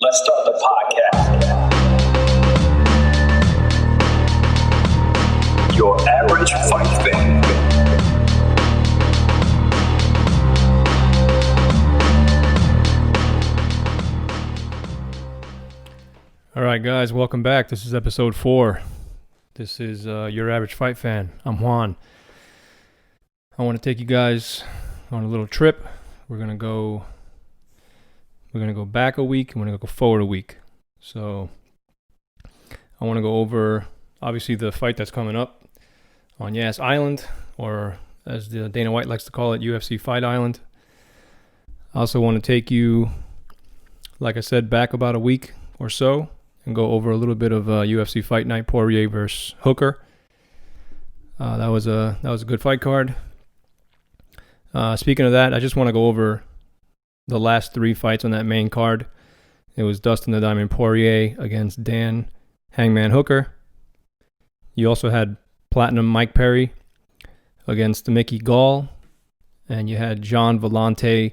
Let's start the podcast. Your average fight fan. All right, guys, welcome back. This is episode 4. This is Your Average Fight Fan. I'm Juan. I want to take you guys on a little trip. We're gonna go back a week and we're gonna go forward a week. So I want to go over obviously the fight that's coming up on UFC Island, or as the Dana White likes to call it, UFC Fight Island. I also want to take you, like I said, back about a week or so and go over a little bit of UFC Fight Night, Poirier versus Hooker. That was a good fight card. Speaking of that, I just want to go over the last 3 fights on that main card. It was Dustin the Diamond Poirier against Dan Hangman Hooker. You also had Platinum Mike Perry against Mickey Gall. And you had John Volante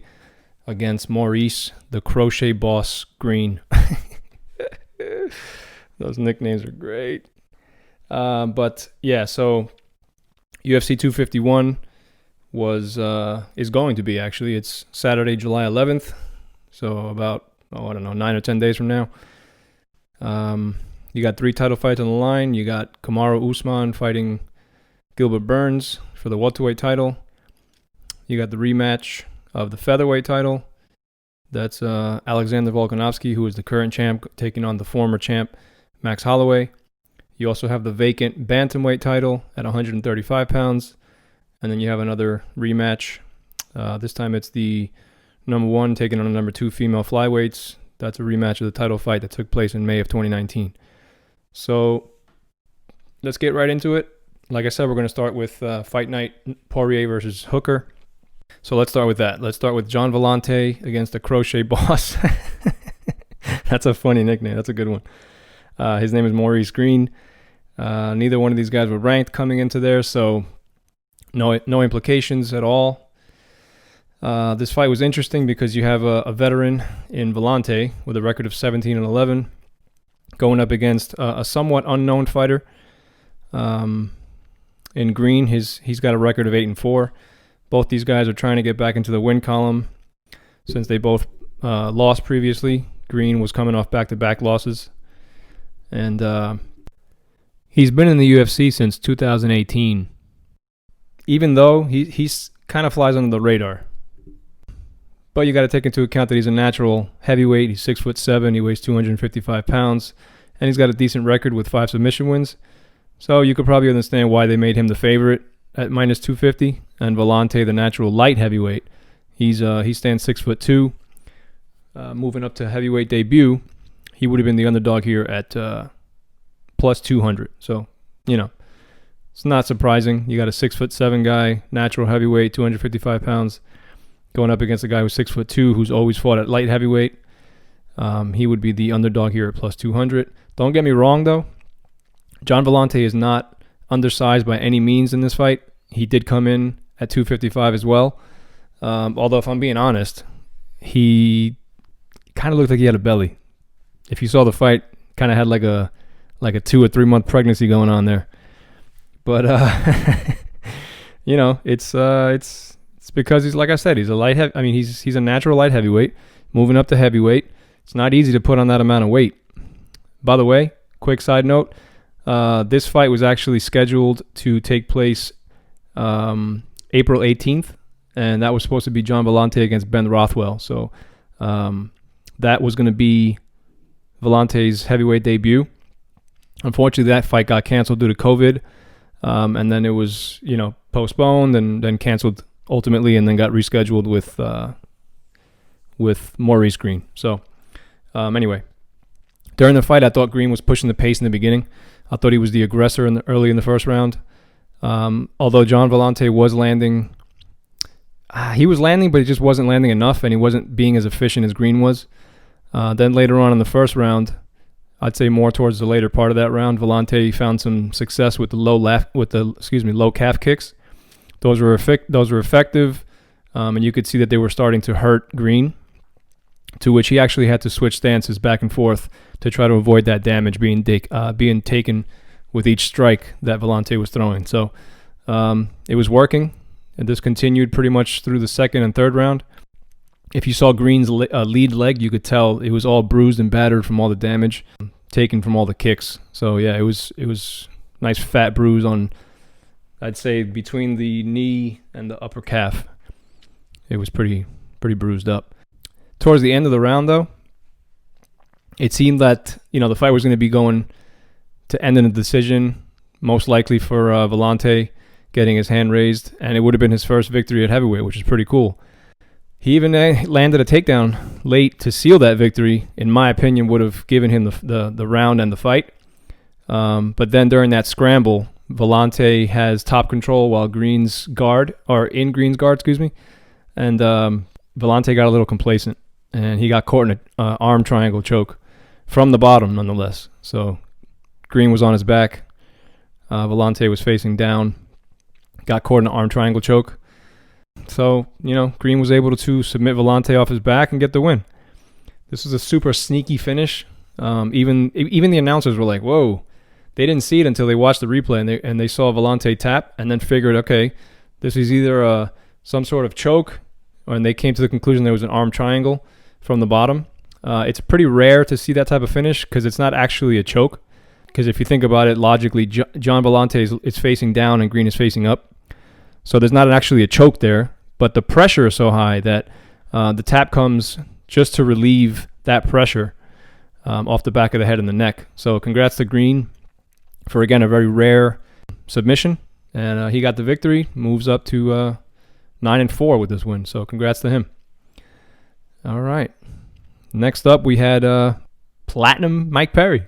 against Maurice the Crochet Boss Green. Those nicknames are great. But yeah, so UFC 251 is going to be, actually. It's Saturday, July 11th. So about, 9 or 10 days from now. You got 3 title fights on the line. You got Kamaru Usman fighting Gilbert Burns for the welterweight title. You got the rematch of the featherweight title. That's Alexander Volkanovsky, who is the current champ, taking on the former champ, Max Holloway. You also have the vacant bantamweight title at 135 pounds. And then you have another rematch. This time it's the number 1 taking on the number 2 female flyweights. That's a rematch of the title fight that took place in May of 2019. So let's get right into it. Like I said, we're going to start with Fight Night Poirier versus Hooker. So let's start with that. Let's start with John Volante against the Crochet Boss. That's a funny nickname. That's a good one. His name is Maurice Green. Neither one of these guys were ranked coming into there, so no implications at all. This fight was interesting because you have a veteran in Volante with a record of 17-11 going up against a somewhat unknown fighter. In Green, he's got a record of 8-4. Both these guys are trying to get back into the win column since they both lost previously. Green was coming off back-to-back losses. And he's been in the UFC since 2018. Even though he's kind of flies under the radar. But you got to take into account that he's a natural heavyweight. He's 6'7", he weighs 255 pounds, and he's got a decent record with 5 submission wins. So you could probably understand why they made him the favorite at minus 250, and Volante, the natural light heavyweight. He stands 6'2". Moving up to heavyweight debut, he would have been the underdog here at plus 200. So, it's not surprising. You got a 6'7" guy, natural heavyweight, 255 pounds, going up against a guy who's 6'2", who's always fought at light heavyweight. He would be the underdog here at plus 200. Don't get me wrong, though. John Volante is not undersized by any means in this fight. He did come in at 255 as well. Although, if I'm being honest, he kind of looked like he had a belly. If you saw the fight, kind of had like a 2 or 3 month pregnancy going on there. But it's because he's, like I said, he's a light he's a natural light heavyweight moving up to heavyweight. It's not easy to put on that amount of weight. By the way, quick side note, this fight was actually scheduled to take place April 18th, and that was supposed to be John Volante against Ben Rothwell. So that was going to be Volante's heavyweight debut. Unfortunately, that fight got canceled due to COVID, and then it was, postponed and then canceled ultimately, and then got rescheduled with Maurice Green. So anyway, during the fight, I thought Green was pushing the pace in the beginning. I thought he was the aggressor early in the first round. Although John Volante was landing, but he just wasn't landing enough, and he wasn't being as efficient as Green was. Then later on in the first round, I'd say more towards the later part of that round, Volante found some success with the low calf kicks. Those were effective, and you could see that they were starting to hurt Green. to which he actually had to switch stances back and forth to try to avoid that damage being taken with each strike that Volante was throwing. So it was working, and this continued pretty much through the second and third round. If you saw Green's lead leg, you could tell it was all bruised and battered from all the damage taken from all the kicks. So yeah, it was nice fat bruise on, I'd say, between the knee and the upper calf. It was pretty bruised up. Towards the end of the round, though, it seemed that the fight was going to be going to end in a decision, most likely for Volante getting his hand raised, and it would have been his first victory at heavyweight, which is pretty cool. He even landed a takedown late to seal that victory. In my opinion, would have given him the round and the fight. But then during that scramble, Volante has top control while in Green's guard, and Volante got a little complacent, and he got caught in an arm triangle choke from the bottom, nonetheless. So Green was on his back. Volante was facing down, got caught in an arm triangle choke. So, Green was able to submit Volante off his back and get the win. This was a super sneaky finish. Even the announcers were like, whoa. They didn't see it until they watched the replay, and they saw Volante tap and then figured, okay, this is either some sort of choke, and they came to the conclusion there was an arm triangle from the bottom. It's pretty rare to see that type of finish because it's not actually a choke. Because if you think about it logically, John Volante is facing down and Green is facing up. So there's not actually a choke there, but the pressure is so high that the tap comes just to relieve that pressure off the back of the head and the neck. So congrats to Green for, again, a very rare submission. And he got the victory, moves up to 9-4 with this win. So congrats to him. All right. Next up, we had Platinum Mike Perry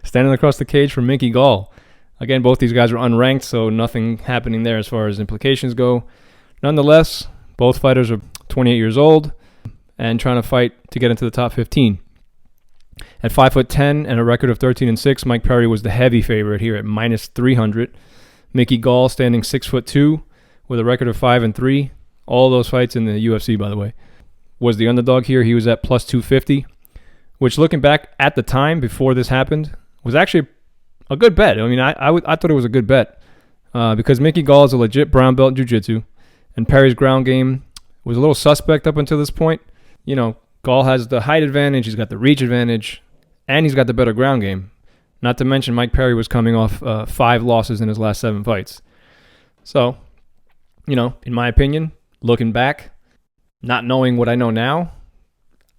standing across the cage from Mickey Gall. Again, both these guys were unranked, so nothing happening there as far as implications go. Nonetheless, both fighters are 28 years old and trying to fight to get into the top 15. At 5'10" and a record of 13-6, Mike Perry was the heavy favorite here at -300. Mickey Gall standing 6'2" with a record of 5-3. All those fights in the UFC, by the way, was the underdog here. He was at +250, which, looking back at the time before this happened, was actually a good bet. I mean, I thought it was a good bet because Mickey Gall is a legit brown belt in jiu-jitsu, and Perry's ground game was a little suspect up until this point. Gall has the height advantage, he's got the reach advantage, and he's got the better ground game. Not to mention Mike Perry was coming off 5 losses in his last 7 fights. So, in my opinion, looking back, not knowing what I know now,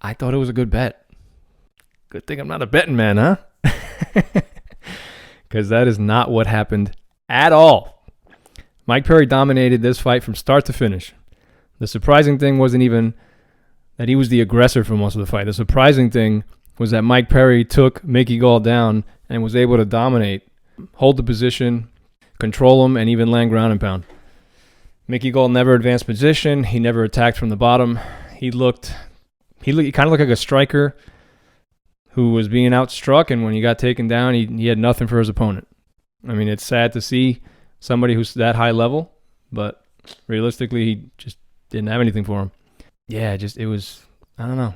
I thought it was a good bet. Good thing I'm not a betting man, huh? Because that is not what happened at all. Mike Perry dominated this fight from start to finish. The surprising thing wasn't even that he was the aggressor for most of the fight. The surprising thing was that Mike Perry took Mickey Gall down and was able to dominate, hold the position, control him, and even land ground and pound. Mickey Gall never advanced position. He never attacked from the bottom. He kind of looked like a striker who was being outstruck, and when he got taken down, he had nothing for his opponent. I mean, it's sad to see somebody who's that high level, but realistically, he just didn't have anything for him. Yeah, it was, I don't know.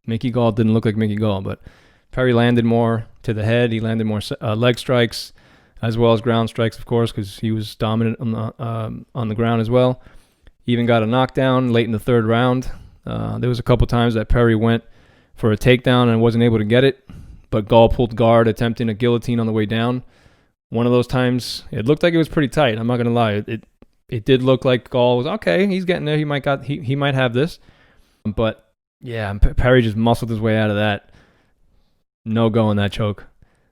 Mickey Gall didn't look like Mickey Gall, but Perry landed more to the head. He landed more leg strikes as well as ground strikes, of course, because he was dominant on the ground as well. He even got a knockdown late in the third round. There was a couple times that Perry went for a takedown and wasn't able to get it, but Gall pulled guard, attempting a guillotine on the way down. One of those times, it looked like it was pretty tight. I'm not going to lie. It did look like Gall was, okay, he's getting there. He might have this. But, yeah, Perry just muscled his way out of that. No go in that choke.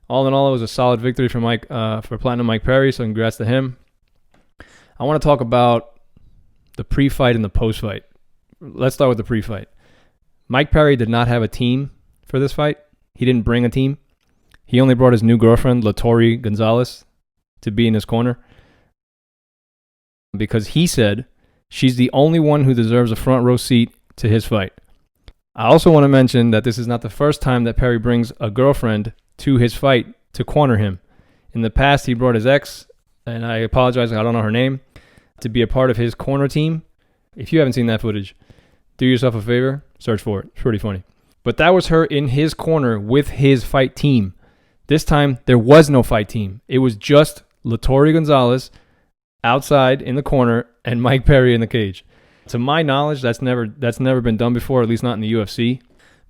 All in all, it was a solid victory for Platinum Mike Perry, so congrats to him. I want to talk about the pre-fight and the post-fight. Let's start with the pre-fight. Mike Perry did not have a team for this fight. He didn't bring a team. He only brought his new girlfriend, Latori Gonzalez, to be in his corner because he said she's the only one who deserves a front row seat to his fight. I also want to mention that this is not the first time that Perry brings a girlfriend to his fight to corner him. In the past, he brought his ex, and I apologize, I don't know her name, to be a part of his corner team. If you haven't seen that footage, Do yourself a favor, search for it. It's pretty funny. But that was her in his corner with his fight team. This time, there was no fight team. It was just Latore Gonzalez outside in the corner and Mike Perry in the cage. To my knowledge, that's never been done before, at least not in the UFC.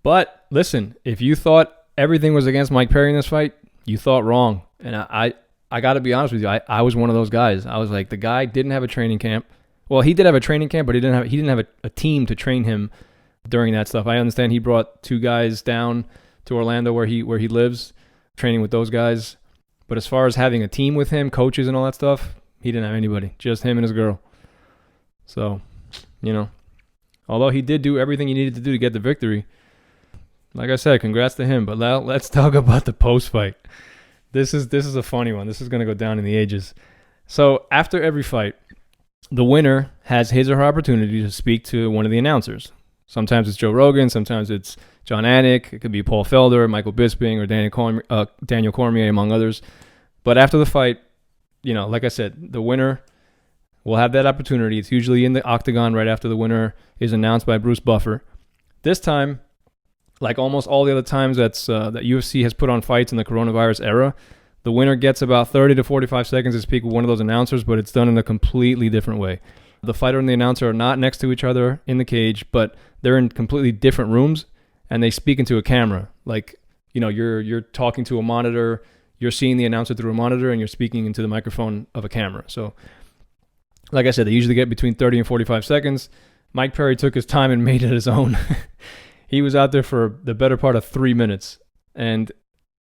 But listen, if you thought everything was against Mike Perry in this fight, you thought wrong. And I got to be honest with you, I was one of those guys. I was like, the guy didn't have a training camp. Well, he did have a training camp, but he didn't have a team to train him during that stuff. I understand he brought 2 guys down to Orlando where he lives, training with those guys. But as far as having a team with him, coaches and all that stuff, he didn't have anybody. Just him and his girl. So, although he did do everything he needed to do to get the victory, like I said, congrats to him. But now let's talk about the post-fight. This is a funny one. This is going to go down in the ages. So after every fight, the winner has his or her opportunity to speak to one of the announcers. Sometimes it's Joe Rogan. Sometimes it's John Anik. It could be Paul Felder, Michael Bisping, or Daniel Cormier, among others. But after the fight, like I said, the winner will have that opportunity. It's usually in the octagon right after the winner is announced by Bruce Buffer. This time, like almost all the other times that UFC has put on fights in the coronavirus era, the winner gets about 30 to 45 seconds to speak with one of those announcers, but it's done in a completely different way. The fighter and the announcer are not next to each other in the cage, but they're in completely different rooms, and they speak into a camera. Like, you're talking to a monitor, you're seeing the announcer through a monitor, and you're speaking into the microphone of a camera. So, like I said, they usually get between 30 and 45 seconds. Mike Perry took his time and made it his own. He was out there for the better part of 3 minutes. And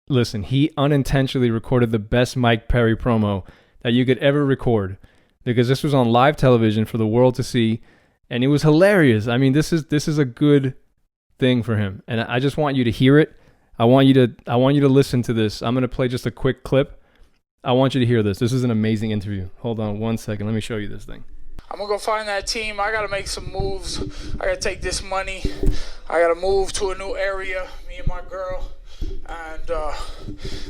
listen, he unintentionally recorded the best Mike Perry promo that you could ever record, because this was on live television for the world to see, and it was hilarious. I mean, this is a good thing for him, and I just want you to hear it. I want you to listen to this. I'm going to play just a quick clip. I want you to hear this. This is an amazing interview. Hold on one second. Let me show you this thing. I'm going to go find that team. I got to make some moves. I got to take this money. I got to move to a new area, me and my girl. And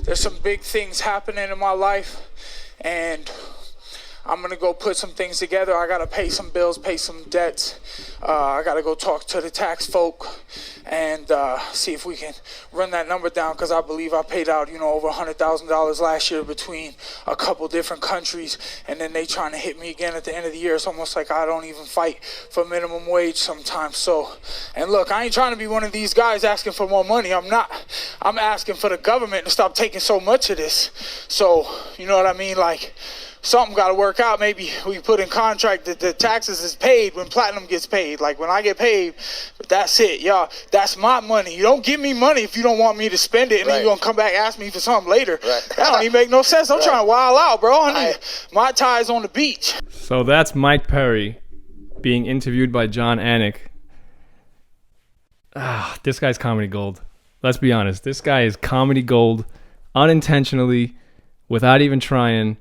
there's some big things happening in my life. And I'm going to go put some things together. I got to pay some bills, pay some debts. I got to go talk to the tax folk and see if we can run that number down, because I believe I paid out, over $100,000 last year between a couple different countries, and then they trying to hit me again at the end of the year. It's almost like I don't even fight for minimum wage sometimes. So, and look, I ain't trying to be one of these guys asking for more money. I'm not. I'm asking for the government to stop taking so much of this. So, you know what I mean? Like, something got to work out. Maybe we put in contract that the taxes is paid when platinum gets paid. Like when I get paid, that's it, y'all. That's my money. You don't give me money if you don't want me to spend it, and then you're going to come back and ask me for something later. Right. That don't even make no sense. I'm trying to wild out, bro. I need my ties on the beach. So that's Mike Perry being interviewed by John Anik. This guy's comedy gold. Let's be honest. This guy is comedy gold unintentionally, without even trying.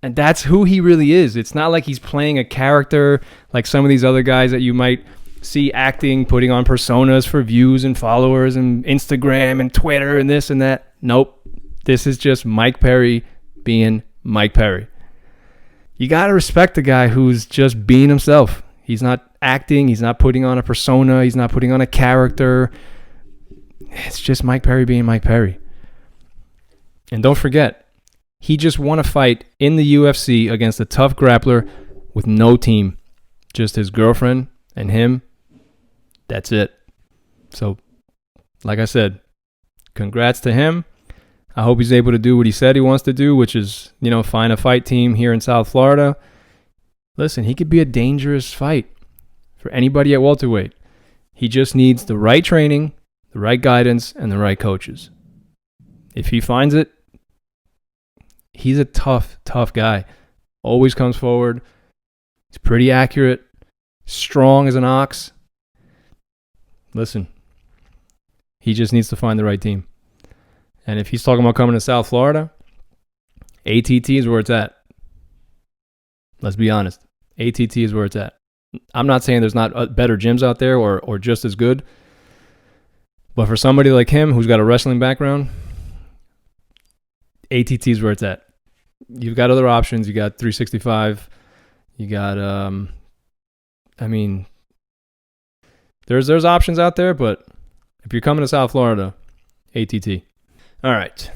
And that's who he really is. It's not like he's playing a character like some of these other guys that you might see acting, putting on personas for views and followers and Instagram and Twitter and this and that. Nope. This is just Mike Perry being Mike Perry. You got to respect the guy who's just being himself. He's not acting. He's not putting on a persona. He's not putting on a character. It's just Mike Perry being Mike Perry. And don't forget, he just won a fight in the UFC against a tough grappler with no team. Just his girlfriend and him. That's it. So, like I said, congrats to him. I hope he's able to do what he said he wants to do, which is, find a fight team here in South Florida. Listen, he could be a dangerous fight for anybody at welterweight. He just needs the right training, the right guidance, and the right coaches. If he finds it, he's a tough guy. Always comes forward. He's pretty accurate. Strong as an ox. Listen, he just needs to find the right team. And if he's talking about coming to South Florida, ATT is where it's at. Let's be honest. ATT is where it's at. I'm not saying there's not better gyms out there or just as good. But for somebody like him who's got a wrestling background, ATT is where it's at. You've got other options. You got 365. You got, there's options out there, but if you're coming to South Florida, ATT. All right.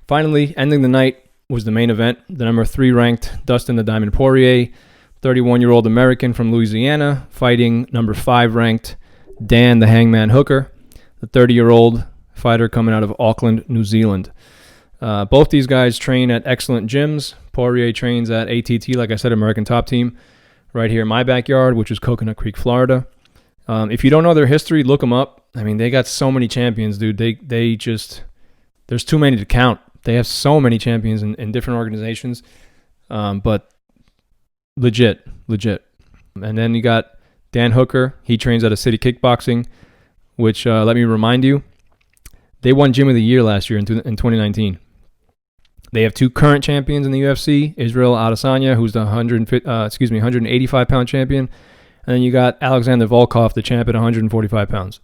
Finally, ending the night was the main event. The number 3 ranked Dustin the Diamond Poirier, 31-year-old American from Louisiana, fighting number 5 ranked Dan the Hangman Hooker, the 30-year-old fighter coming out of Auckland, New Zealand. Both these guys train at excellent gyms. Poirier trains at ATT, like I said, American Top Team, right here in my backyard, which is Coconut Creek, Florida. If you don't know their history, look them up. I mean, they got so many champions, dude. They just, there's too many to count. They have so many champions in different organizations, but legit. And then you got Dan Hooker. He trains at a City Kickboxing, which, let me remind you, they won Gym of the Year last year in 2019. They have 2 current champions in the UFC, Israel Adesanya, who's the 185-pound champion, and then you got Alexander Volkov, the champ at 145 pounds.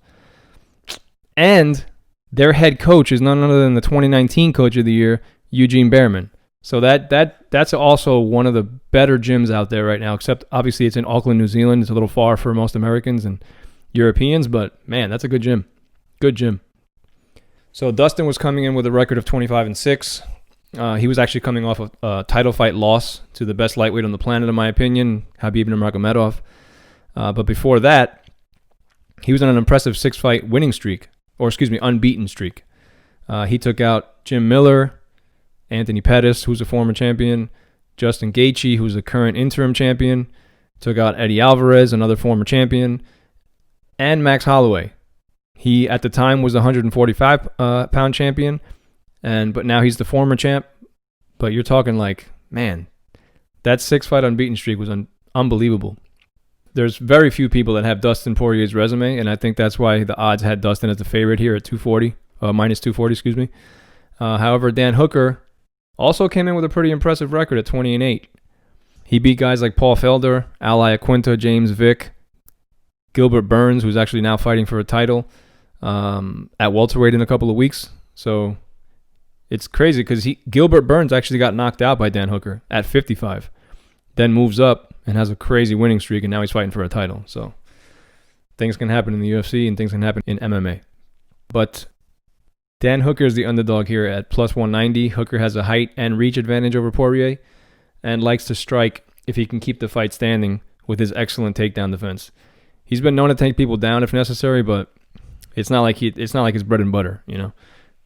And their head coach is none other than the 2019 Coach of the Year, Eugene Behrman. So that's also one of the better gyms out there right now, except obviously it's in Auckland, New Zealand. It's a little far for most Americans and Europeans, but man, that's a good gym. Good gym. So Dustin was coming in with a record of 25-6. He was actually coming off a title fight loss to the best lightweight on the planet, in my opinion, Khabib Nurmagomedov. But before that, he was on an impressive 6-fight winning streak, unbeaten streak. He took out Jim Miller, Anthony Pettis, who's a former champion, Justin Gaethje, who's the current interim champion, took out Eddie Alvarez, another former champion, and Max Holloway. He, at the time, was the 145-pound champion, but now he's the former champ. But you're talking like, man, that 6-fight unbeaten streak was unbelievable. There's very few people that have Dustin Poirier's resume, and I think that's why the odds had Dustin as the favorite here at minus 240, However, Dan Hooker also came in with a pretty impressive record at 20-8. He beat guys like Paul Felder, Al Iaquinta, James Vick, Gilbert Burns, who's actually now fighting for a title at welterweight in a couple of weeks. So it's crazy because Gilbert Burns actually got knocked out by Dan Hooker at 55, then moves up and has a crazy winning streak, and now he's fighting for a title. So things can happen in the UFC and things can happen in MMA. But Dan Hooker is the underdog here at plus 190. Hooker has a height and reach advantage over Poirier and likes to strike if he can keep the fight standing with his excellent takedown defense. He's been known to take people down if necessary, but it's not like his bread and butter, you know.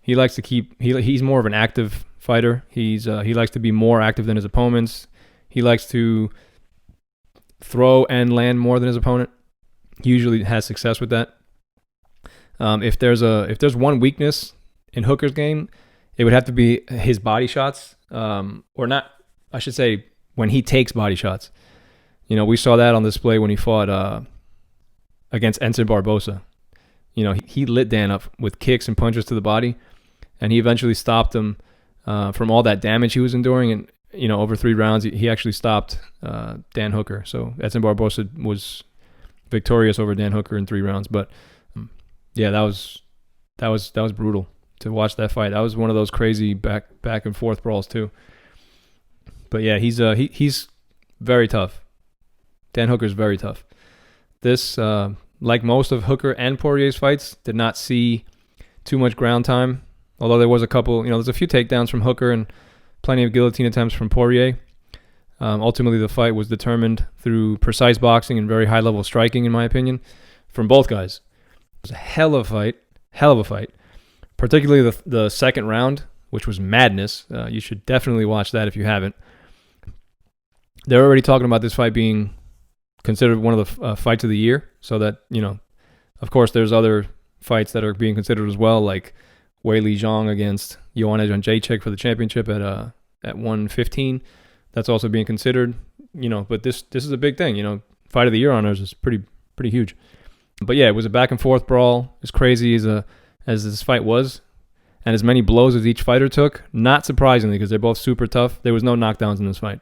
He likes to he's more of an active fighter. He likes to be more active than his opponents. He likes to throw and land more than his opponent. He usually has success with that. If there's one weakness in Hooker's game, it would have to be his body shots, or not. I should say when he takes body shots. You know, we saw that on display when he fought against Enson Barbosa. You know, he lit Dan up with kicks and punches to the body, and he eventually stopped him from all that damage he was enduring. And you know, over 3 rounds, he actually stopped Dan Hooker. So Edson Barbosa was victorious over Dan Hooker in 3 rounds. But yeah, that was brutal to watch that fight. That was one of those crazy back and forth brawls too. But yeah, he's very tough. Dan Hooker's very tough. This, like most of Hooker and Poirier's fights, did not see too much ground time. Although there was a couple, you know, there's a few takedowns from Hooker and plenty of guillotine attempts from Poirier. Ultimately, the fight was determined through precise boxing and very high-level striking, in my opinion, from both guys. It was a hell of a fight. Particularly the second round, which was madness. You should definitely watch that if you haven't. They're already talking about this fight being considered one of the fights of the year, so that, you know, of course, there's other fights that are being considered as well, like Weili Zhang against Joanna Jędrzejczyk for the championship at 115. That's also being considered, you know. But this is a big thing, you know. Fight of the year honors is pretty huge. But yeah, it was a back and forth brawl. As crazy as this fight was, and as many blows as each fighter took. Not surprisingly, because they're both super tough. There was no knockdowns in this fight.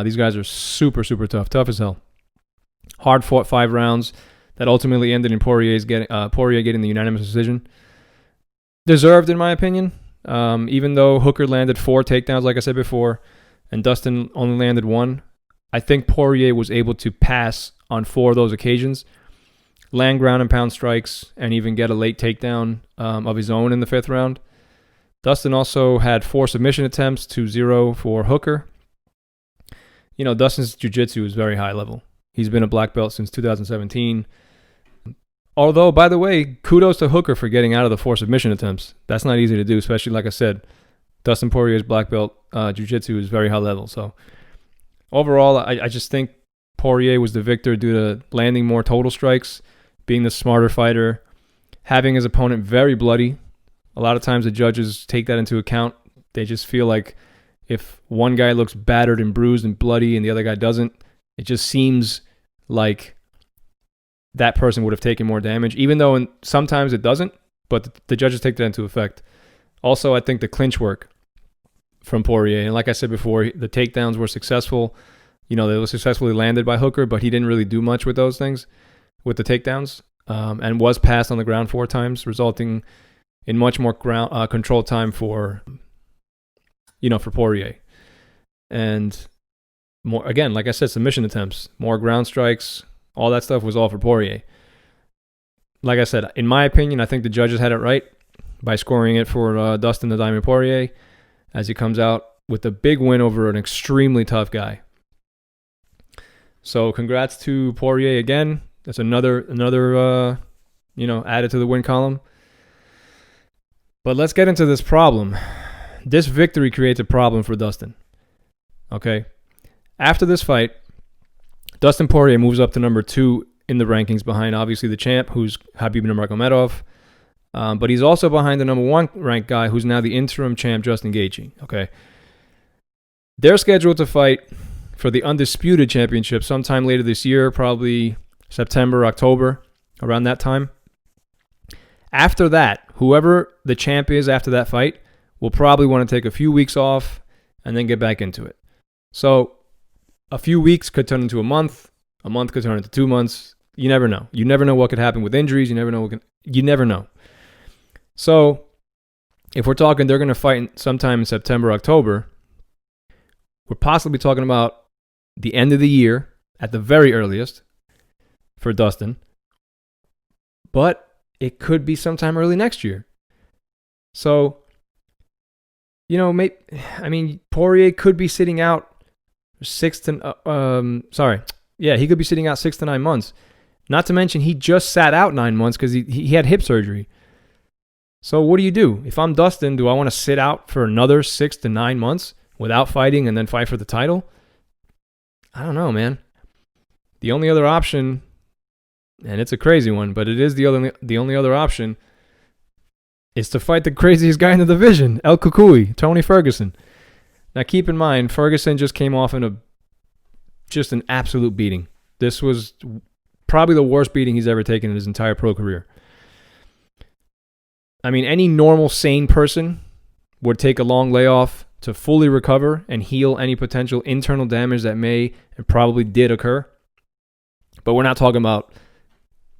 These guys are super tough as hell. Hard fought 5 rounds that ultimately ended in Poirier getting the unanimous decision. Deserved, in my opinion. Even though Hooker landed 4 takedowns, like I said before, and Dustin only landed 1, I think Poirier was able to pass on 4 of those occasions. land ground and pound strikes and even get a late takedown of his own in the 5th round. Dustin also had 4 submission attempts to 0 for Hooker. You know, Dustin's jiu-jitsu is very high level. He's been a black belt since 2017. Although, by the way, kudos to Hooker for getting out of the 4 submission attempts. That's not easy to do, especially, like I said, Dustin Poirier's black belt jiu-jitsu is very high level. So overall, I just think Poirier was the victor due to landing more total strikes, being the smarter fighter, having his opponent very bloody. A lot of times the judges take that into account. They just feel like if one guy looks battered and bruised and bloody and the other guy doesn't, it just seems like that person would have taken more damage, even though sometimes it doesn't, but the judges take that into effect. Also, I think the clinch work from Poirier, and like I said before, the takedowns were successful. You know, they were successfully landed by Hooker, but he didn't really do much with those things, with the takedowns, and was passed on the ground 4 times, resulting in much more ground control time for Poirier. And more, again, like I said, submission attempts, more ground strikes, all that stuff was all for Poirier. Like I said, in my opinion, I think the judges had it right by scoring it for Dustin the Diamond Poirier as he comes out with a big win over an extremely tough guy. So congrats to Poirier again. That's another added to the win column. But let's get into this problem. This victory creates a problem for Dustin. Okay? After this fight, Dustin Poirier moves up to number 2 in the rankings behind, obviously, the champ, who's Khabib Nurmagomedov. But he's also behind the number 1 ranked guy, who's now the interim champ, Justin Gaethje. Okay? They're scheduled to fight for the Undisputed Championship sometime later this year, probably September, October, around that time. After that, whoever the champ is after that fight will probably want to take a few weeks off and then get back into it. So a few weeks could turn into a month could turn into 2 months. You never know. You never know what could happen with injuries. You never know. So if we're talking they're going to fight sometime in September, October, we're possibly talking about the end of the year at the very earliest for Dustin. But it could be sometime early next year. So, Poirier could be sitting out he could be sitting out 6 to 9 months. Not to mention he just sat out 9 months because he had hip surgery. So what do you do? If I'm Dustin, do I want to sit out for another 6 to 9 months without fighting and then fight for the title? I don't know, man. The only other option, and it's a crazy one, but it is the only other option, is to fight the craziest guy in the division, El Cucuy, Tony Ferguson. Now keep in mind, Ferguson just came off in just an absolute beating. This was probably the worst beating he's ever taken in his entire pro career. I mean, any normal, sane person would take a long layoff to fully recover and heal any potential internal damage that may and probably did occur. But we're not talking about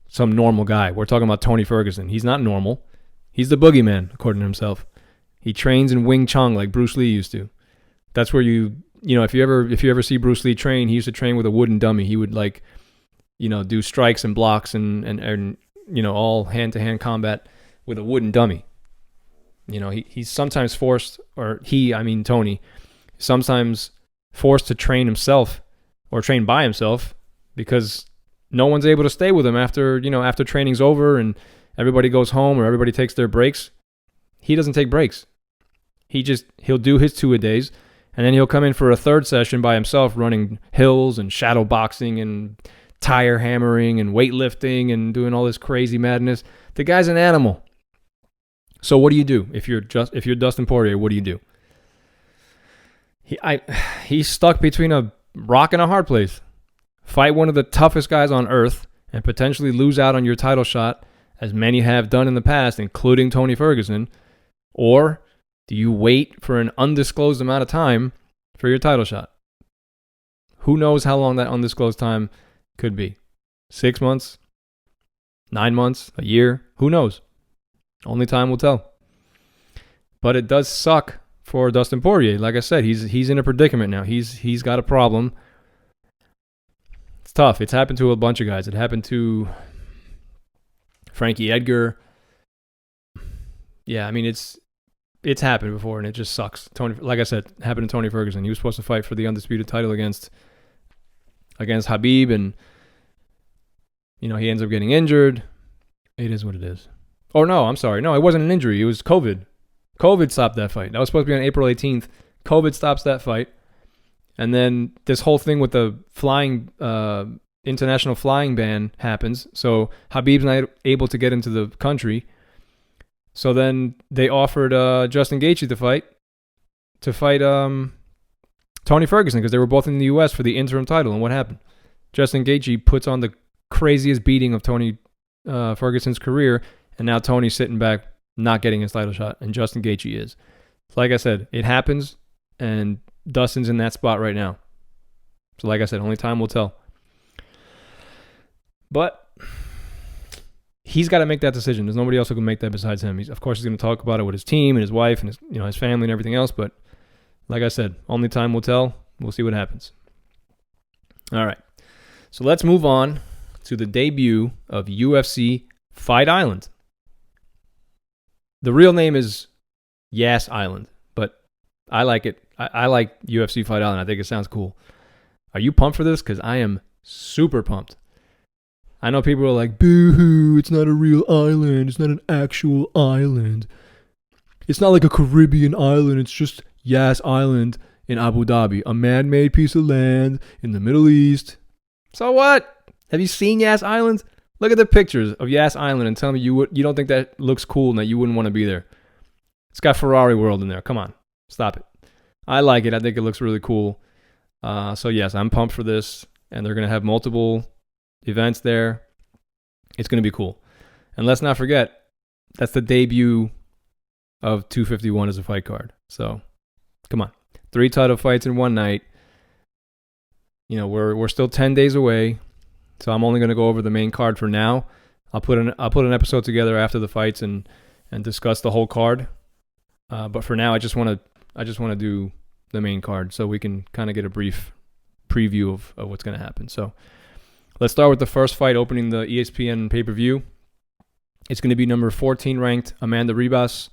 some normal guy. We're talking about Tony Ferguson. He's not normal. He's the boogeyman, according to himself. He trains in Wing Chun like Bruce Lee used to. That's where if you ever see Bruce Lee train, he used to train with a wooden dummy. He would do strikes and blocks and all hand-to-hand combat with a wooden dummy. He's sometimes forced, Tony, sometimes forced to train himself or train by himself because no one's able to stay with him after training's over and everybody goes home or everybody takes their breaks. He doesn't take breaks. He'll do his 2-a-days and then he'll come in for a third session by himself running hills and shadow boxing and tire hammering and weightlifting and doing all this crazy madness. The guy's an animal. So what do you do if you're Dustin Poirier? What do you do? He's stuck between a rock and a hard place. Fight one of the toughest guys on earth and potentially lose out on your title shot, as many have done in the past, including Tony Ferguson, or do you wait for an undisclosed amount of time for your title shot? Who knows how long that undisclosed time could be? 6 months? 9 months? A year? Who knows? Only time will tell. But it does suck for Dustin Poirier. Like I said, he's in a predicament now. He's got a problem. It's tough. It's happened to a bunch of guys. It happened to Frankie Edgar. Yeah, I mean, it's happened before, and it just sucks. Like I said, happened to Tony Ferguson. He was supposed to fight for the undisputed title against Khabib, and he ends up getting injured. It is what it is. Oh, no, I'm sorry. No, it wasn't an injury. It was COVID. COVID stopped that fight. That was supposed to be on April 18th. COVID stops that fight. And then this whole thing with the international flying ban happens. So Khabib's not able to get into the country. So then they offered Justin Gaethje to fight Tony Ferguson because they were both in the U.S. for the interim title. And what happened? Justin Gaethje puts on the craziest beating of Tony Ferguson's career, and now Tony's sitting back, not getting his title shot, and Justin Gaethje is. Like I said, it happens, and Dustin's in that spot right now. So like I said, only time will tell. But he's got to make that decision. There's nobody else who can make that besides him. Of course, he's going to talk about it with his team and his wife and his family and everything else. But like I said, only time will tell. We'll see what happens. All right. So let's move on to the debut of UFC Fight Island. The real name is Yas Island, but I like it. I like UFC Fight Island. I think it sounds cool. Are you pumped for this? Because I am super pumped. I know people are like, boo-hoo, it's not a real island. It's not an actual island. It's not like a Caribbean island. It's just Yas Island in Abu Dhabi, a man-made piece of land in the Middle East. So what? Have you seen Yas Island? Look at the pictures of Yas Island and tell me you don't think that looks cool and that you wouldn't want to be there. It's got Ferrari World in there. Come on. Stop it. I like it. I think it looks really cool. So yes, I'm pumped for this. And they're going to have multiple events there. It's going to be cool. And let's not forget, that's the debut of 251 as a fight card. So come on. 3 title fights in one night. We're still 10 days away. So I'm only going to go over the main card for now. I'll put an episode together after the fights and discuss the whole card. But for now, I just want to do the main card so we can kind of get a brief preview of what's going to happen. So let's start with the first fight opening the ESPN pay-per-view. It's going to be number 14 ranked Amanda Ribas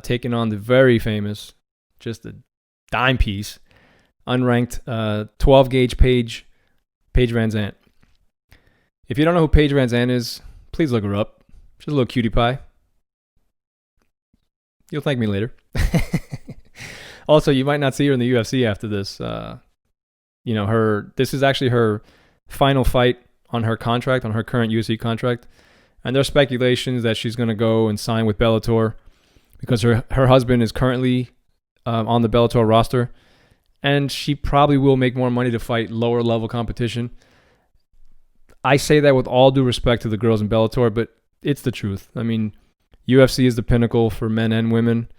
taking on the very famous, just a dime piece, unranked 12-gauge Paige Van Zandt. If you don't know who Paige Van Zandt is, please look her up. She's a little cutie pie. You'll thank me later. Also, you might not see her in the UFC after this. This is actually her final fight on her contract, on her current UFC contract. And there's speculations that she's going to go and sign with Bellator because her husband is currently on the Bellator roster. And she probably will make more money to fight lower level competition. I say that with all due respect to the girls in Bellator, but it's the truth. I mean, UFC is the pinnacle for men and women.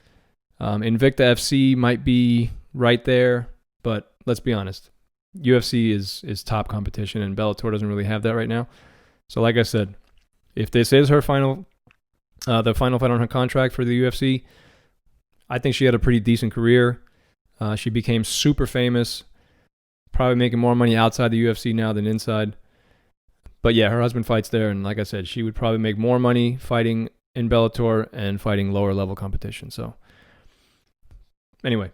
Invicta FC might be right there, but let's be honest. UFC is top competition, and Bellator doesn't really have that right now. So like I said, if this is her the final fight on her contract for the UFC, I think she had a pretty decent career. She became super famous, probably making more money outside the UFC now than inside. But yeah, her husband fights there, and like I said, she would probably make more money fighting in Bellator and fighting lower level competition. So anyway,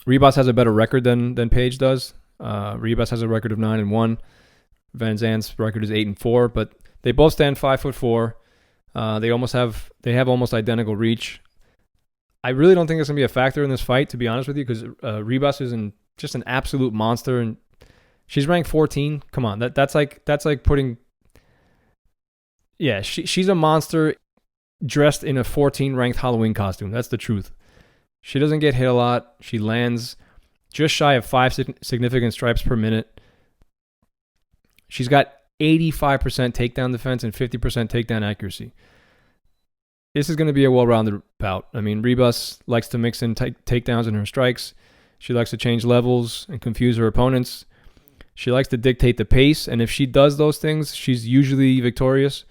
Ribas has a better record than Paige does. Ribas has a record of 9-1. Van Zandt's record is 8-4, but they both stand 5'4". They have almost identical reach. I really don't think it's gonna be a factor in this fight, to be honest with you, because Ribas is just an absolute monster, and she's ranked 14. Come on, that's like putting. Yeah, she's a monster dressed in a 14 ranked Halloween costume. That's the truth. She doesn't get hit a lot. She lands just shy of 5 significant stripes per minute. She's got 85% takedown defense and 50% takedown accuracy. This is going to be a well-rounded bout. I mean, Ribas likes to mix in takedowns in her strikes. She likes to change levels and confuse her opponents. She likes to dictate the pace, and if she does those things, she's usually victorious.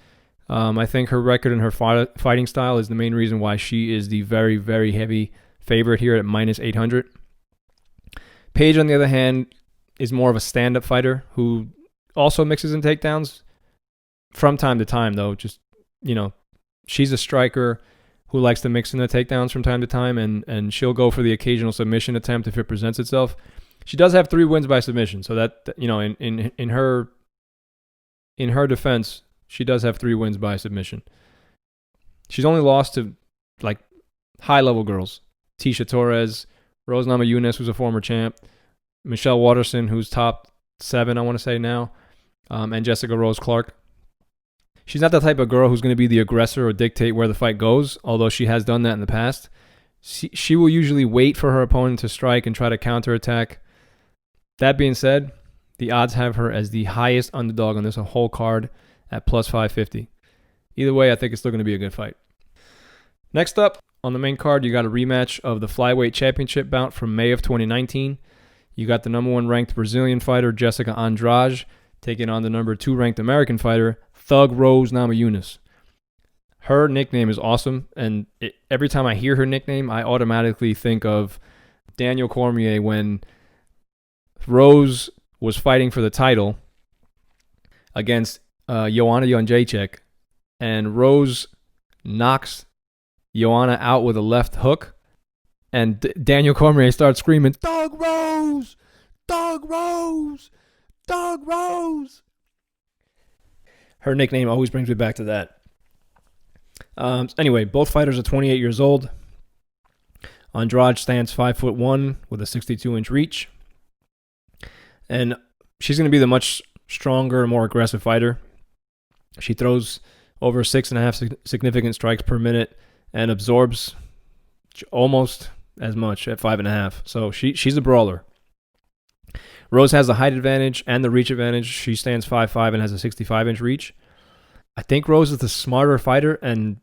I think her record and her fighting style is the main reason why she is the very, very heavy favorite here at -800. Paige, on the other hand, is more of a stand-up fighter who also mixes in takedowns from time to time, though. Just she's a striker who likes to mix in the takedowns from time to time, and she'll go for the occasional submission attempt if it presents itself. She does have 3 wins by submission, so that in her defense, she does have 3 wins by submission. She's only lost to like high-level girls: Tisha Torres, Rose Namajunas, who's a former champ, Michelle Waterson, who's top 7, I want to say now, and Jessica Rose Clark. She's not the type of girl who's going to be the aggressor or dictate where the fight goes, although she has done that in the past. She will usually wait for her opponent to strike and try to counterattack. That being said, the odds have her as the highest underdog on this whole card at plus 550. Either way, I think it's still going to be a good fight. Next up, on the main card, you got a rematch of the Flyweight Championship bout from May of 2019. You got the number 1 ranked Brazilian fighter, Jessica Andrade, taking on the number 2 ranked American fighter, Thug Rose Namajunas. Her nickname is awesome, and every time I hear her nickname, I automatically think of Daniel Cormier when Rose was fighting for the title against Joanna Jędrzejczyk, and Rose knocks Joanna out with a left hook, and Daniel Cormier starts screaming, "Thug Rose! Thug Rose! Thug Rose!" Her nickname always brings me back to that. Anyway, both fighters are 28 years old. Andrade stands 5'1" with a 62-inch reach. And she's going to be the much stronger, more aggressive fighter. She throws over 6.5 significant strikes per minute and absorbs almost as much at 5.5. So she's a brawler. Rose has the height advantage and the reach advantage. She stands 5'5" and has a 65-inch reach. I think Rose is the smarter fighter and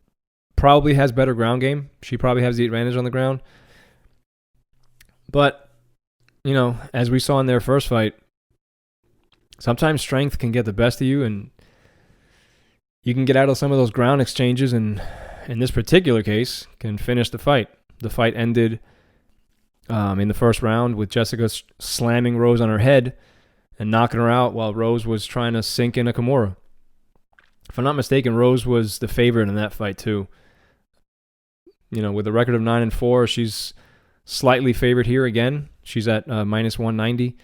probably has better ground game. She probably has the advantage on the ground. But, as we saw in their first fight, sometimes strength can get the best of you, and you can get out of some of those ground exchanges, and in this particular case, can finish the fight. The fight ended in the first round with Jessica slamming Rose on her head and knocking her out while Rose was trying to sink in a Kimura. If I'm not mistaken, Rose was the favorite in that fight too. With a record of 9-4, she's slightly favored here again. She's at minus 190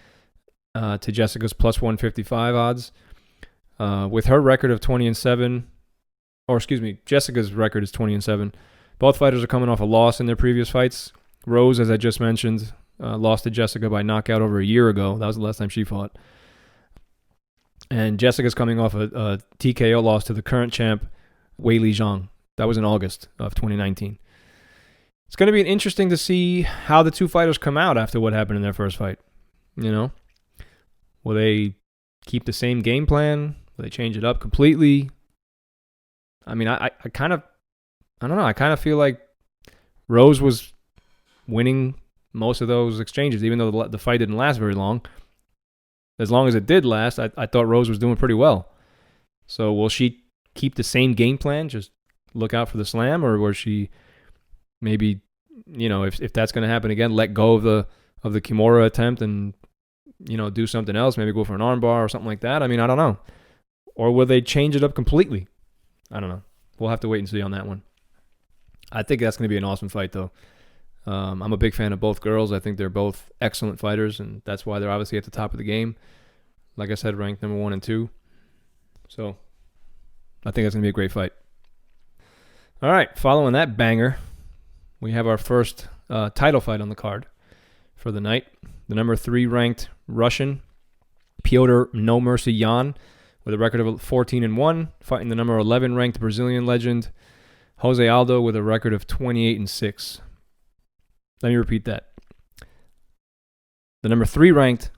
to Jessica's plus 155 odds. With her record of 20-7, Jessica's record is 20-7. Both fighters are coming off a loss in their previous fights. Rose, as I just mentioned, lost to Jessica by knockout over a year ago. That was the last time she fought. And Jessica's coming off a TKO loss to the current champ, Weili Zhang. That was in August of 2019. It's going to be interesting to see how the two fighters come out after what happened in their first fight. Will they keep the same game plan? Will they change it up completely? I mean, I kind of feel like Rose was winning most of those exchanges, even though the fight didn't last very long. As long as it did last, I thought Rose was doing pretty well. So will she keep the same game plan, just look out for the slam, or will she maybe, if that's going to happen again, let go of the Kimura attempt and, do something else, maybe go for an armbar or something like that? I mean, I don't know. Or will they change it up completely? I don't know. We'll have to wait and see on that one. I think that's going to be an awesome fight, though. I'm a big fan of both girls. I think they're both excellent fighters, and that's why they're obviously at the top of the game. Like I said, ranked number 1 and 2. So I think that's going to be a great fight. All right, following that banger, we have our first title fight on the card for the night. The number 3 ranked Russian, Piotr No Mercy Yan, with a record of 14-1, fighting the number 11 ranked Brazilian legend, Jose Aldo, with a record of 28-6. Let me repeat that. The number 3 ranked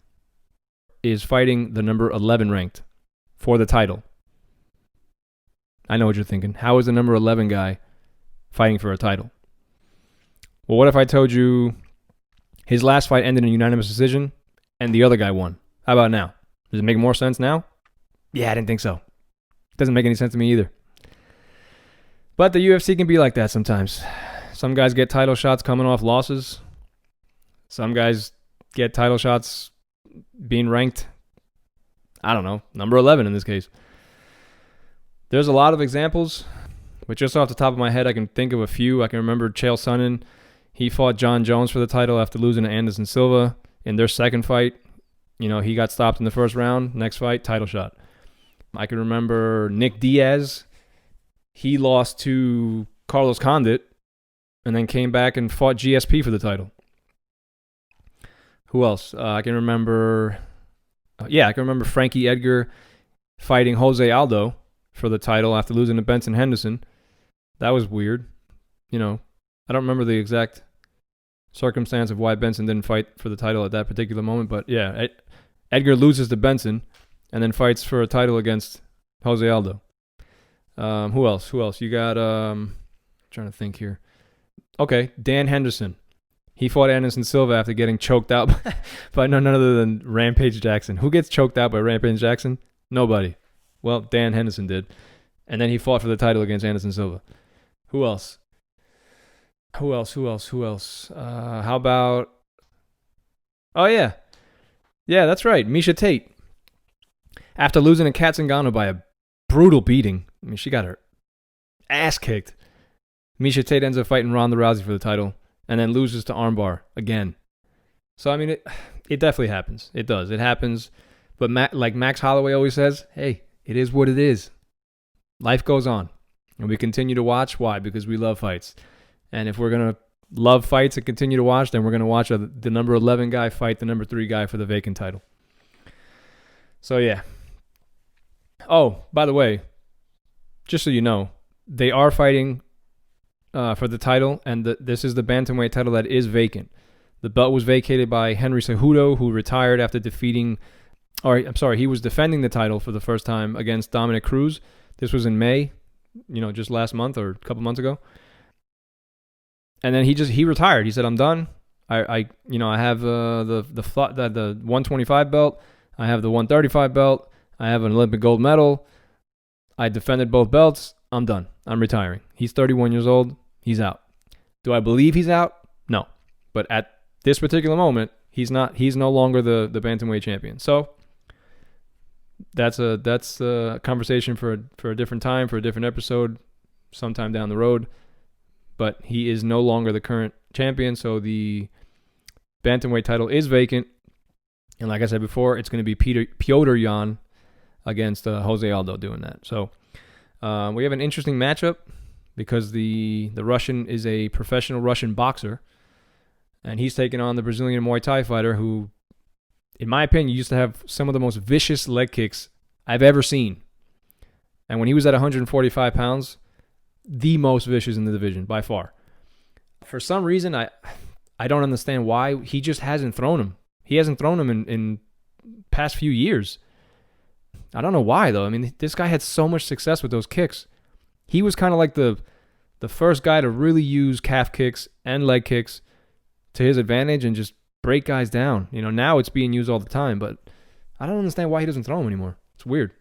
is fighting the number 11 ranked for the title. I know what you're thinking. How is the number 11 guy fighting for a title? Well, what if I told you his last fight ended in a unanimous decision and the other guy won? How about now? Does it make more sense now? Yeah, I didn't think so. Doesn't make any sense to me either. But the UFC can be like that sometimes. Some guys get title shots coming off losses. Some guys get title shots being ranked, number 11 in this case. There's a lot of examples But just off the top of my head, I can think of a few. I can remember Chael Sonnen. He fought John Jones for the title after losing to Anderson Silva in their second fight. He got stopped in the first round. Next fight, title shot. I can remember Nick Diaz. He lost to Carlos Condit and then came back and fought GSP for the title. Who else? I can remember Frankie Edgar fighting Jose Aldo for the title after losing to Benson Henderson. That was weird. I don't remember the exact circumstance of why Benson didn't fight for the title at that particular moment, but yeah, Edgar loses to Benson and then fights for a title against Jose Aldo. Who else? You got, trying to think here. Okay, Dan Henderson. He fought Anderson Silva after getting choked out by none other than Rampage Jackson. Who gets choked out by Rampage Jackson? Nobody. Well, Dan Henderson did. And then he fought for the title against Anderson Silva. Who else? How about... Oh, yeah. Yeah, that's right. Miesha Tate. After losing to Kat Zingano by a brutal beating, she got her ass kicked. Miesha Tate ends up fighting Ronda Rousey for the title and then loses to Armbar again. So, it definitely happens. It does. It happens. But like Max Holloway always says, hey, it is what it is. Life goes on. And we continue to watch. Why? Because we love fights. And if we're going to love fights and continue to watch, then we're going to watch the number 11 guy fight the number 3 guy for the vacant title. So, yeah. Oh, by the way, just so you know, they are fighting for the title, and this is the bantamweight title that is vacant. The belt was vacated by Henry Cejudo, who retired after he was defending the title for the first time against Dominic Cruz. This was in May, just last month or a couple months ago. And then he retired. He said, "I'm done. I have the 125 belt. I have the 135 belt. I have an Olympic gold medal. I defended both belts. I'm done. I'm retiring." He's 31 years old. He's out. Do I believe he's out? No. But at this particular moment, he's not. He's no longer the bantamweight champion. So that's a conversation for a different time, for a different episode, sometime down the road. But he is no longer the current champion, so the bantamweight title is vacant. And like I said before, it's going to be Petr Yan against Jose Aldo doing that. So we have an interesting matchup because the Russian is a professional Russian boxer, and he's taking on the Brazilian Muay Thai fighter who, in my opinion, used to have some of the most vicious leg kicks I've ever seen. And when he was at 145 pounds, the most vicious in the division by far. For some reason, I don't understand why he just hasn't thrown him. He hasn't thrown him in past few years. I don't know why, though. This guy had so much success with those kicks. He was kind of like the first guy to really use calf kicks and leg kicks to his advantage and just break guys down. Now it's being used all the time, but I don't understand why he doesn't throw them anymore. It's weird.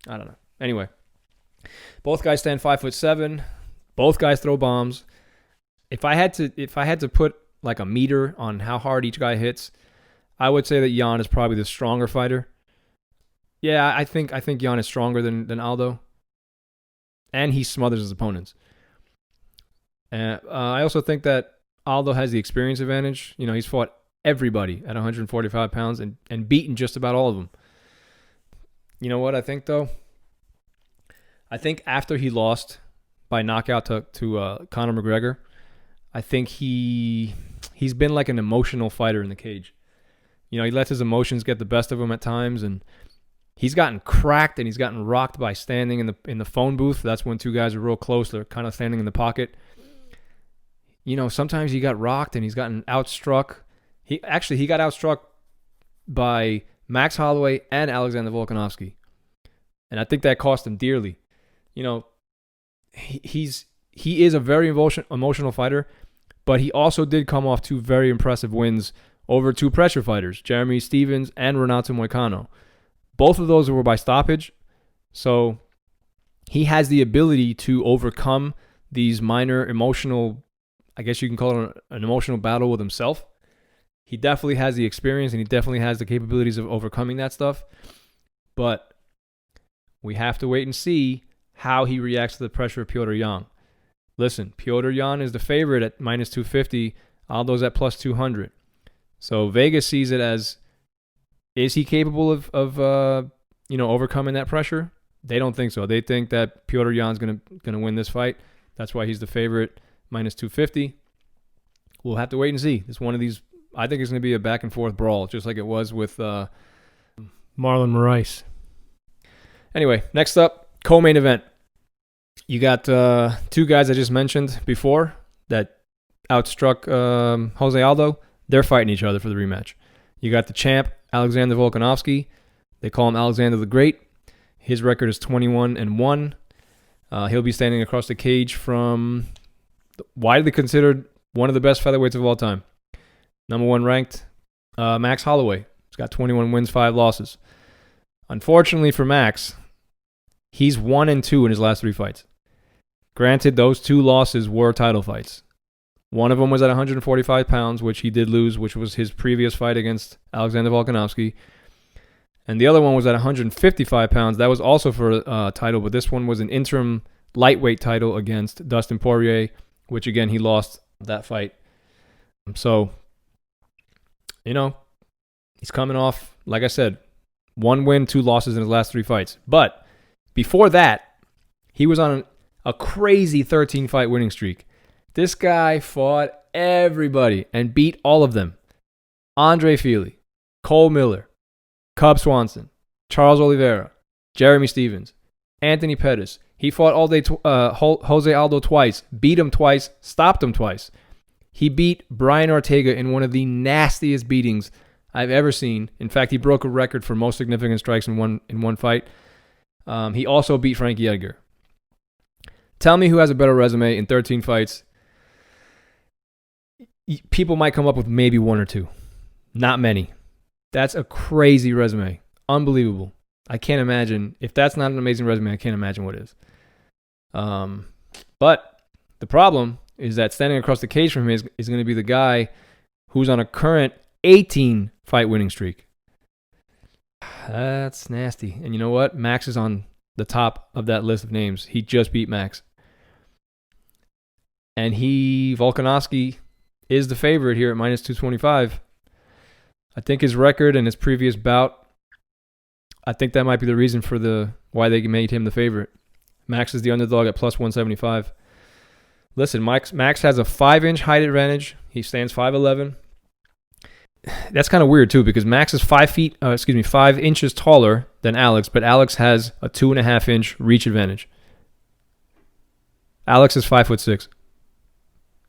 I don't know. Anyway, both guys stand 5'7". Both guys throw bombs. If I had to put like a meter on how hard each guy hits, I would say that Yan is probably the stronger fighter. Yeah, I think Yan is stronger than Aldo, and he smothers his opponents. I also think that Aldo has the experience advantage. He's fought everybody at 145 pounds and beaten just about all of them. You know what I think, though? I think after he lost by knockout to Conor McGregor, I think he's been like an emotional fighter in the cage. He lets his emotions get the best of him at times, and he's gotten cracked and he's gotten rocked by standing in the phone booth. That's when two guys are real close. They're kind of standing in the pocket. Sometimes he got rocked and he's gotten outstruck. He got outstruck by Max Holloway and Alexander Volkanovsky. And I think that cost him dearly. He is a very emotional fighter, but he also did come off 2 very impressive wins over 2 pressure fighters, Jeremy Stephens and Renato Moicano. Both of those were by stoppage, so he has the ability to overcome these minor emotional, I guess you can call it an emotional battle with himself. He definitely has the experience and he definitely has the capabilities of overcoming that stuff, but we have to wait and see how he reacts to the pressure of Petr Yan. Listen, Petr Yan is the favorite at minus 250. Aldo's at plus 200. So Vegas sees it as, is he capable of overcoming that pressure? They don't think so. They think that Petr Yan's gonna win this fight. That's why he's the favorite, minus 250. We'll have to wait and see. It's one of these. I think it's going to be a back and forth brawl, just like it was with Marlon Moraes. Anyway, next up, co-main event. You got two guys I just mentioned before that outstruck Jose Aldo. They're fighting each other for the rematch. You got the champ, Alexander Volkanovsky. They call him Alexander the Great. His record is 21-1. He'll be standing across the cage from widely considered one of the best featherweights of all time. Number 1 ranked, Max Holloway. He's got 21 wins, 5 losses. Unfortunately for Max, he's 1-2 in his last 3 fights. Granted, those 2 losses were title fights. One of them was at 145 pounds, which he did lose, which was his previous fight against Alexander Volkanovsky. And the other one was at 155 pounds. That was also for a title, but this one was an interim lightweight title against Dustin Poirier, which, again, he lost that fight. So, he's coming off, like I said, 1 win, 2 losses in his last 3 fights. But before that, he was on a crazy 13-fight winning streak. This guy fought everybody and beat all of them. Andre Fili, Cole Miller, Cub Swanson, Charles Oliveira, Jeremy Stevens, Anthony Pettis. He fought all day Jose Aldo twice, beat him twice, stopped him twice. He beat Brian Ortega in one of the nastiest beatings I've ever seen. In fact, he broke a record for most significant strikes in one fight. He also beat Frankie Edgar. Tell me who has a better resume in 13 fights. People might come up with maybe 1 or 2. Not many. That's a crazy resume. Unbelievable. I can't imagine. If that's not an amazing resume, I can't imagine what is. But the problem is that standing across the cage from him is going to be the guy who's on a current 18-fight winning streak. That's nasty. And you know what? Max is on the top of that list of names. He just beat Max. And Volkanovsky is the favorite here at minus 225. I think his record and his previous bout, I think that might be the reason for why they made him the favorite. Max is the underdog at plus 175. Listen, Max has a 5-inch height advantage. He stands 5'11". That's kind of weird too, because Max is 5 inches taller than Alex, but Alex has a 2.5-inch reach advantage. Alex is 5'6".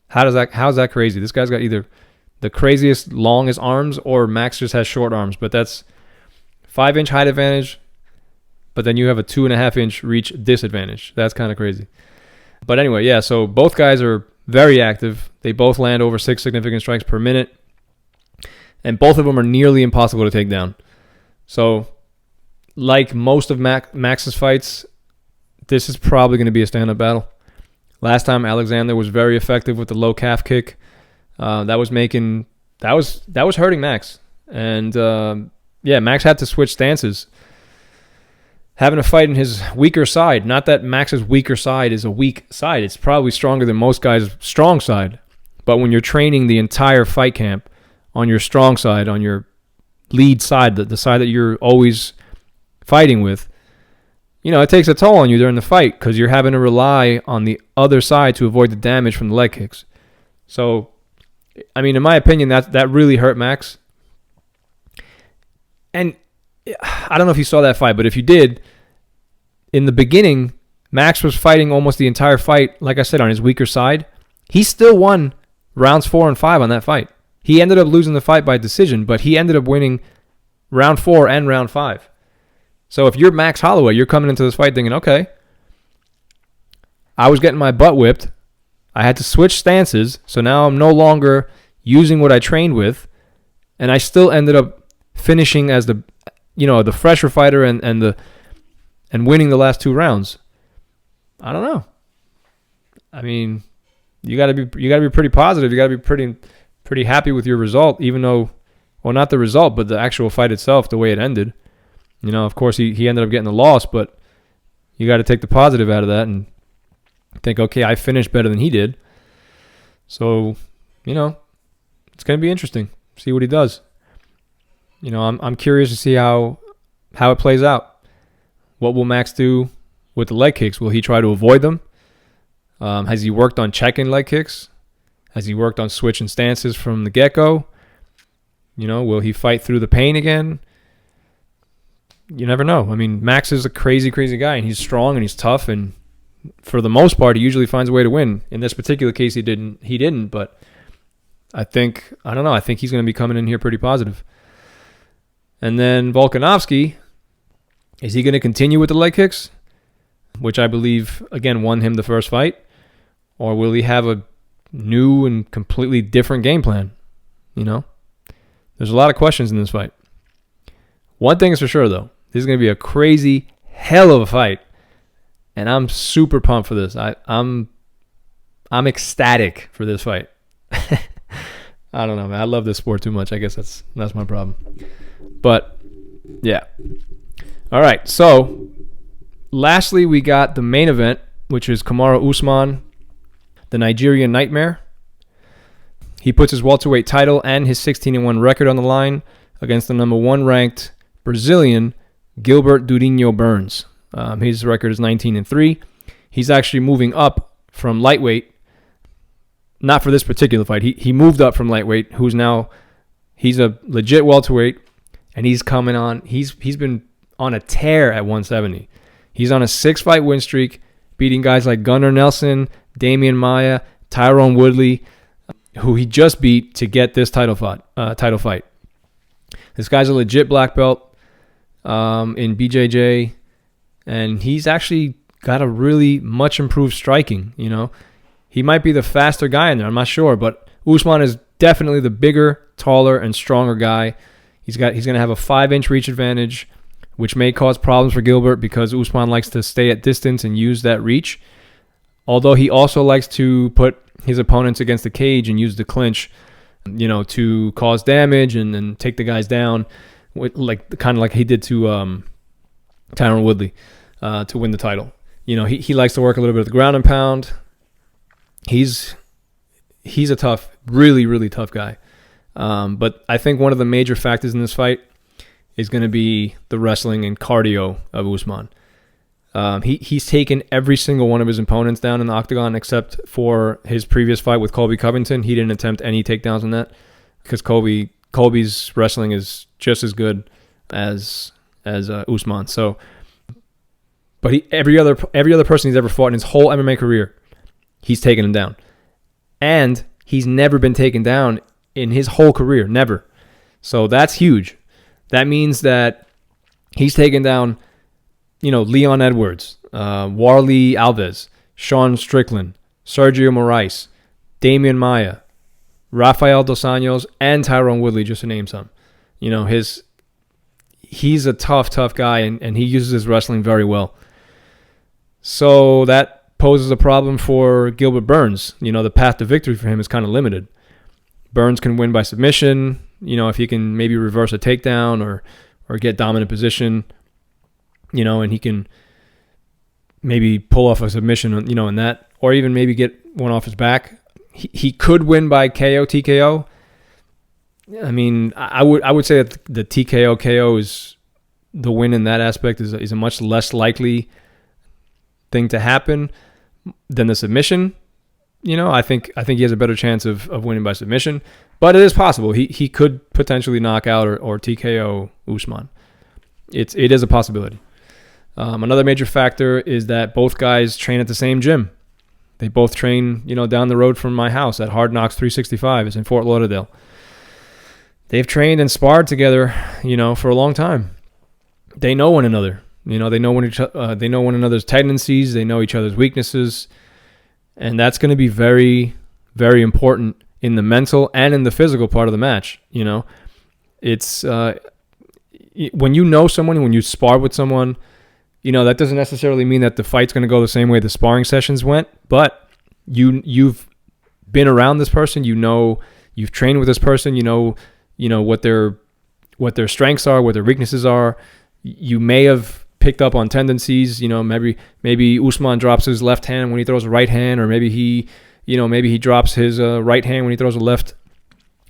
How's that crazy? This guy's got either the craziest, longest arms, or Max just has short arms. But that's 5-inch height advantage, but then you have a 2.5-inch reach disadvantage. That's kind of crazy. But anyway, yeah, so both guys are very active. They both land over 6 significant strikes per minute. And both of them are nearly impossible to take down. So, like most of Max's fights, this is probably going to be a stand-up battle. Last time, Alexander was very effective with the low calf kick. That was hurting Max. And, Max had to switch stances. Having a fight in his weaker side. Not that Max's weaker side is a weak side. It's probably stronger than most guys' strong side. But when you're training the entire fight camp on your strong side, on your lead side, the side that you're always fighting with, it takes a toll on you during the fight because you're having to rely on the other side to avoid the damage from the leg kicks. So, in my opinion, that really hurt Max. And I don't know if you saw that fight, but if you did, in the beginning, Max was fighting almost the entire fight, like I said, on his weaker side. He still won rounds 4 and 5 on that fight. He ended up losing the fight by decision, but he ended up winning round 4 and round 5. So if you're Max Holloway, you're coming into this fight thinking, okay, I was getting my butt whipped. I had to switch stances, so now I'm no longer using what I trained with, and I still ended up finishing as the fresher fighter and winning the last 2 rounds. I don't know. You got to be pretty positive. You got to be pretty happy with your result, even though, well, not the result, but the actual fight itself, the way it ended. Of course, he ended up getting the loss, but You got to take the positive out of that and think, okay, I finished better than he did. So, it's going to be interesting. See what he does. I'm curious to see how it plays out. What will Max do with the leg kicks? Will he try to avoid them? Has he worked on checking leg kicks? Has he worked on switching stances from the get-go? Will he fight through the pain again? You never know. I mean, Max is a crazy, crazy guy, and he's strong and he's tough, and for the most part, he usually finds a way to win. In this particular case, he didn't, but I think he's going to be coming in here pretty positive. And then Volkanovsky, is he going to continue with the leg kicks, which I believe, again, won him the first fight? Or will he have a new and completely different game plan? There's a lot of questions in this fight. One thing is for sure, though. This is going to be a crazy hell of a fight. And I'm super pumped for this. I'm ecstatic for this fight. I don't know, man. I love this sport too much. I guess that's my problem. But, yeah. All right, so lastly, we got the main event, which is Kamaru Usman, the Nigerian Nightmare. He puts his welterweight title and his 16-1 record on the line against the number 1 ranked Brazilian, Gilbert Durinho Burns. His record is 19-3. He's actually moving up from lightweight. Not for this particular fight. He moved up from lightweight, he's a legit welterweight, and he's coming on. He's been on a tear at 170. He's on a 6-fight win streak, beating guys like Gunnar Nelson, Damian Maia, Tyrone Woodley, who he just beat to get this title fight. This guy's a legit black belt in BJJ, and he's actually got a really much improved striking. He might be the faster guy in there. I'm not sure, but Usman is definitely the bigger, taller, and stronger guy. He's going to have a 5-inch reach advantage, which may cause problems for Gilbert because Usman likes to stay at distance and use that reach. Although he also likes to put his opponents against the cage and use the clinch, to cause damage and then take the guys down, kind of like he did to Tyrone Woodley to win the title. He likes to work a little bit of the ground and pound. He's a tough, really, really tough guy. But I think one of the major factors in this fight is going to be the wrestling and cardio of Usman. He's taken every single one of his opponents down in the octagon except for his previous fight with Colby Covington. He didn't attempt any takedowns on that because Colby's wrestling is just as good as Usman. So, but every other person he's ever fought in his whole MMA career, he's taken him down, and he's never been taken down in his whole career, never. So that's huge. That means that he's taken down, Leon Edwards, Warley Alves, Sean Strickland, Sergio Moraes, Damian Maia, Rafael Dos Anjos, and Tyrone Woodley, just to name some. He's a tough guy, and he uses his wrestling very well. So that poses a problem for Gilbert Burns. The path to victory for him is kind of limited. Burns can win by submission, if he can maybe reverse a takedown or get dominant position, and he can maybe pull off a submission, in that, or even maybe get one off his back. He could win by TKO. I mean, I would say that the KO is the win in that aspect is a much less likely thing to happen than the submission. I think he has a better chance of winning by submission, but it is possible. He could potentially knock out or TKO Usman. It is a possibility. Another major factor is that both guys train at the same gym. They both train, down the road from my house at Hard Knocks 365. It's in Fort Lauderdale. They've trained and sparred together, for a long time. They know one another. They know one another's tendencies. They know each other's weaknesses. And that's going to be very, very important in the mental and in the physical part of the match. It's when you know someone, when you spar with someone, that doesn't necessarily mean that the fight's going to go the same way the sparring sessions went. But you've been around this person. You've trained with this person. What their strengths are, what their weaknesses are. You may have picked up on tendencies. Maybe Usman drops his left hand when he throws a right hand, or maybe he drops his right hand when he throws a left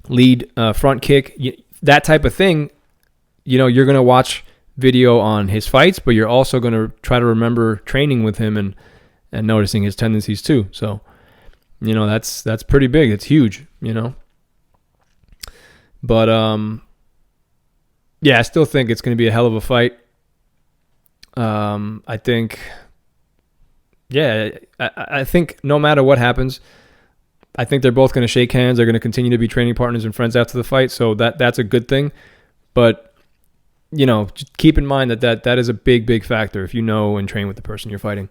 lead front kick. That type of thing. You're going to watch video on his fights, but you're also going to try to remember training with him and noticing his tendencies too. So, that's pretty big. It's huge, But, I still think it's going to be a hell of a fight. I think, I think no matter what happens, I think they're both going to shake hands. They're going to continue to be training partners and friends after the fight. So that's a good thing. But, just keep in mind that is a big, big factor if you know and train with the person you're fighting.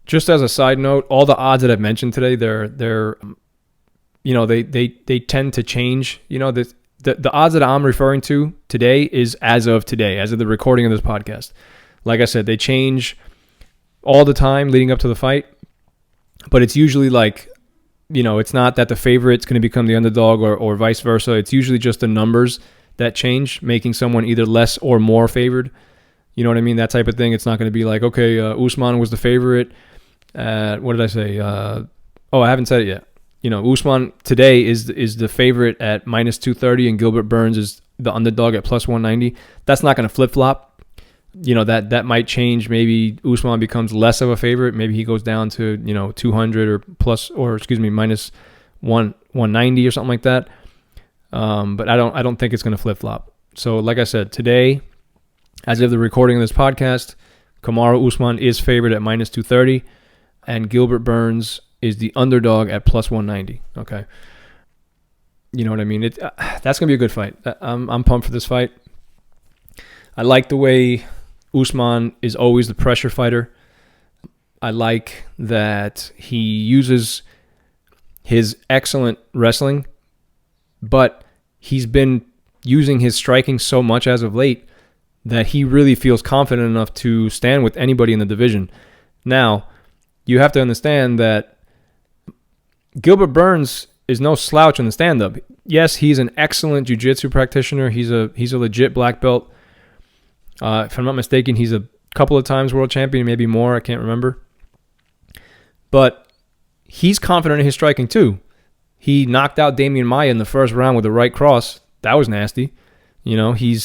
Just as a side note, all the odds that I've mentioned today, they're they tend to change. The odds that I'm referring to today is as of today, as of the recording of this podcast. Like I said, they change all the time leading up to the fight, but it's usually like, it's not that the favorite's going to become the underdog or vice versa. It's usually just the numbers that change, making someone either less or more favored. You know what I mean? That type of thing. It's not going to be like, okay, Usman was the favorite. What did I say? I haven't said it yet. Usman today is the favorite at minus 230, and Gilbert Burns is the underdog at plus 190. That's not going to flip-flop. That might change. Maybe Usman becomes less of a favorite. Maybe he goes down to, 200 or minus 190 or something like that. But I don't think it's going to flip-flop. So like I said, today, as of the recording of this podcast, Kamaru Usman is favored at minus 230, and Gilbert Burns is the underdog at plus 190. Okay. You know what I mean? That's going to be a good fight. I'm pumped for this fight. I like the way Usman is always the pressure fighter. I like that he uses his excellent wrestling, but he's been using his striking so much as of late that he really feels confident enough to stand with anybody in the division. Now, you have to understand that Gilbert Burns is no slouch in the stand-up. Yes, he's an excellent jiu-jitsu practitioner. He's a legit black belt. If I'm not mistaken, he's a couple of times world champion, maybe more. I can't remember. But he's confident in his striking too. He knocked out Damian Maia in the first round with a right cross. That was nasty. He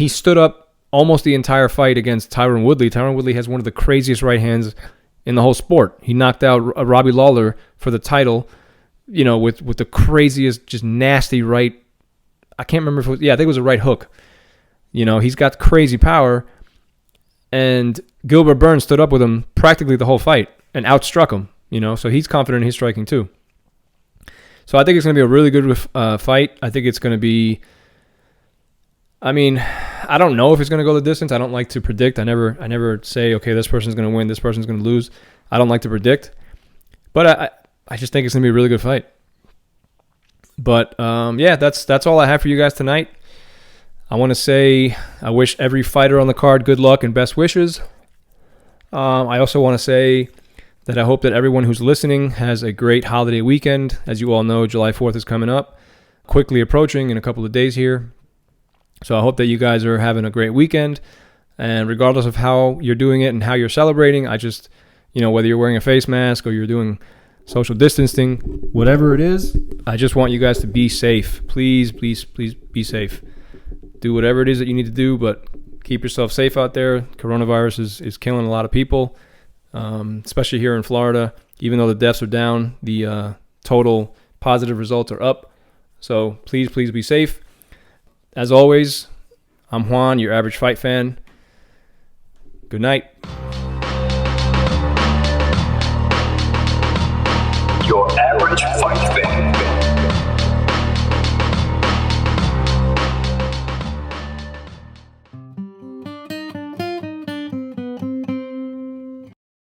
stood up almost the entire fight against Tyron Woodley. Tyron Woodley has one of the craziest right hands in the whole sport. He knocked out Robbie Lawler for the title, with the craziest, just nasty right. I can't remember if it was, I think it was a right hook. He's got crazy power, and Gilbert Burns stood up with him practically the whole fight and outstruck him, so he's confident in his striking too. So I think it's going to be a really good fight. I think it's going to be, I don't know if it's going to go the distance. I don't like to predict. I never say, okay, this person's going to win, this person's going to lose. I don't like to predict. But I just think it's going to be a really good fight. But, that's all I have for you guys tonight. I want to say I wish every fighter on the card good luck and best wishes. I also want to say that I hope that everyone who's listening has a great holiday weekend. As you all know, July 4th is coming up, quickly approaching in a couple of days here. So I hope that you guys are having a great weekend. And regardless of how you're doing it and how you're celebrating, I just, whether you're wearing a face mask or you're doing social distancing, whatever it is, I just want you guys to be safe. Please, please, please be safe. Do whatever it is that you need to do, but keep yourself safe out there. Coronavirus is killing a lot of people, especially here in Florida. Even though the deaths are down, the total positive results are up. So please, please be safe. As always, I'm Juan, your average fight fan. Good night.